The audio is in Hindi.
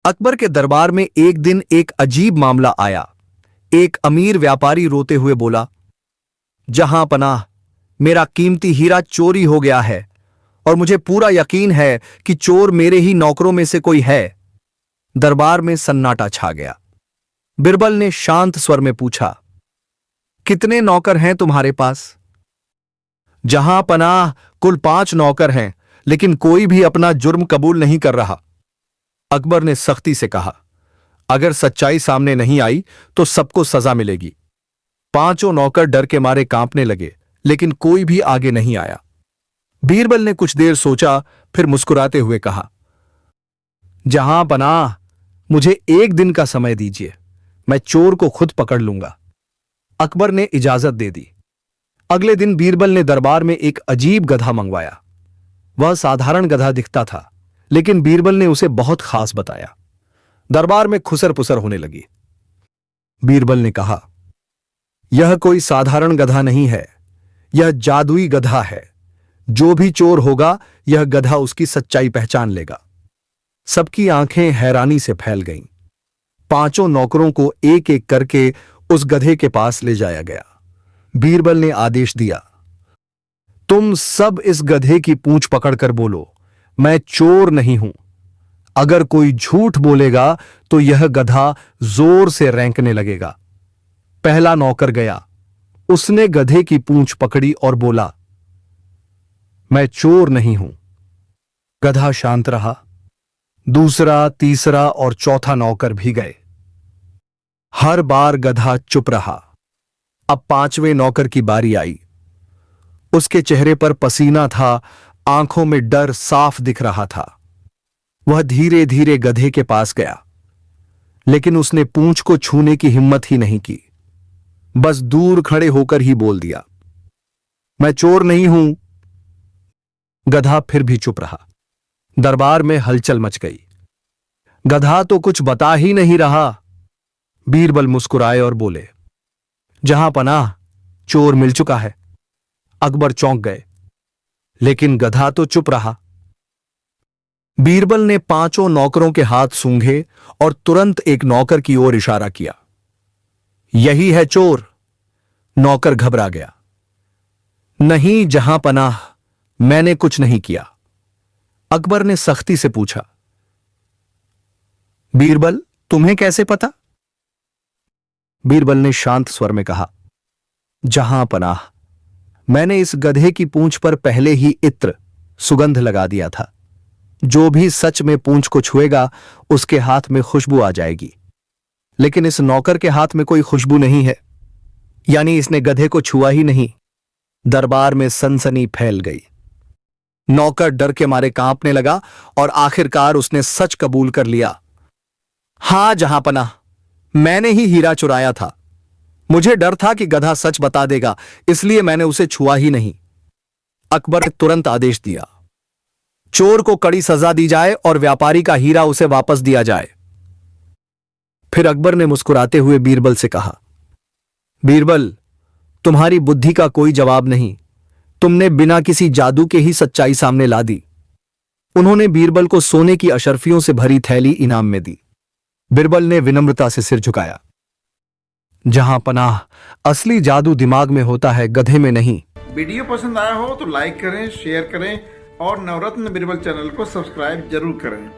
अकबर के दरबार में एक दिन एक अजीब मामला आया। एक अमीर व्यापारी रोते हुए बोला, जहां पनाह, मेरा कीमती हीरा चोरी हो गया है और मुझे पूरा यकीन है कि चोर मेरे ही नौकरों में से कोई है। दरबार में सन्नाटा छा गया। बिरबल ने शांत स्वर में पूछा, कितने नौकर हैं तुम्हारे पास? जहां पनाह, कुल 5 नौकर हैं, लेकिन कोई भी अपना जुर्म कबूल नहीं कर रहा। अकबर ने सख्ती से कहा, अगर सच्चाई सामने नहीं आई तो सबको सजा मिलेगी। 5 नौकर डर के मारे कांपने लगे, लेकिन कोई भी आगे नहीं आया। बीरबल ने कुछ देर सोचा, फिर मुस्कुराते हुए कहा, जहां पनाह, मुझे 1 दिन का समय दीजिए, मैं चोर को खुद पकड़ लूंगा। अकबर ने इजाजत दे दी। अगले दिन बीरबल ने दरबार में एक अजीब गधा मंगवाया। वह साधारण गधा दिखता था, लेकिन बीरबल ने उसे बहुत खास बताया। दरबार में खुसर पुसर होने लगी। बीरबल ने कहा, यह कोई साधारण गधा नहीं है, यह जादुई गधा है। जो भी चोर होगा, यह गधा उसकी सच्चाई पहचान लेगा। सबकी आंखें हैरानी से फैल गईं। 5 नौकरों को एक एक करके उस गधे के पास ले जाया गया। बीरबल ने आदेश दिया, तुम सब इस गधे की पूंछ पकड़कर बोलो, मैं चोर नहीं हूं। अगर कोई झूठ बोलेगा तो यह गधा जोर से रेंकने लगेगा। पहला नौकर गया। उसने गधे की पूंछ पकड़ी और बोला, मैं चोर नहीं हूं। गधा शांत रहा। दूसरा, तीसरा और चौथा नौकर भी गए। हर बार गधा चुप रहा। अब 5वें नौकर की बारी आई। उसके चेहरे पर पसीना था, आंखों में डर साफ दिख रहा था। वह धीरे धीरे गधे के पास गया, लेकिन उसने पूंछ को छूने की हिम्मत ही नहीं की। बस दूर खड़े होकर ही बोल दिया, मैं चोर नहीं हूं। गधा फिर भी चुप रहा। दरबार में हलचल मच गई। गधा तो कुछ बता ही नहीं रहा। बीरबल मुस्कुराए और बोले, जहां पनाह, चोर मिल चुका है। अकबर चौंक गए, लेकिन गधा तो चुप रहा। बीरबल ने 5 नौकरों के हाथ सूंघे और तुरंत एक नौकर की ओर इशारा किया। यही है चोर। नौकर घबरा गया। नहीं जहां पनाह, मैंने कुछ नहीं किया। अकबर ने सख्ती से पूछा, बीरबल, तुम्हें कैसे पता? बीरबल ने शांत स्वर में कहा, जहां पनाह, मैंने इस गधे की पूंछ पर पहले ही इत्र, सुगंध लगा दिया था। जो भी सच में पूंछ को छुएगा, उसके हाथ में खुशबू आ जाएगी। लेकिन इस नौकर के हाथ में कोई खुशबू नहीं है, यानी इसने गधे को छुआ ही नहीं। दरबार में सनसनी फैल गई। नौकर डर के मारे कांपने लगा और आखिरकार उसने सच कबूल कर लिया। हां जहां पनाह, मैंने ही हीरा चुराया था। मुझे डर था कि गधा सच बता देगा, इसलिए मैंने उसे छुआ ही नहीं। अकबर ने तुरंत आदेश दिया, चोर को कड़ी सजा दी जाए और व्यापारी का हीरा उसे वापस दिया जाए। फिर अकबर ने मुस्कुराते हुए बीरबल से कहा, बीरबल, तुम्हारी बुद्धि का कोई जवाब नहीं। तुमने बिना किसी जादू के ही सच्चाई सामने ला दी। उन्होंने बीरबल को सोने की अशर्फियों से भरी थैली इनाम में दी। बीरबल ने विनम्रता से सिर झुकाया। जहां पनाह, असली जादू दिमाग में होता है, गधे में नहीं। वीडियो पसंद आया हो तो लाइक करें, शेयर करें और नवरत्न बीरबल चैनल को सब्सक्राइब जरूर करें।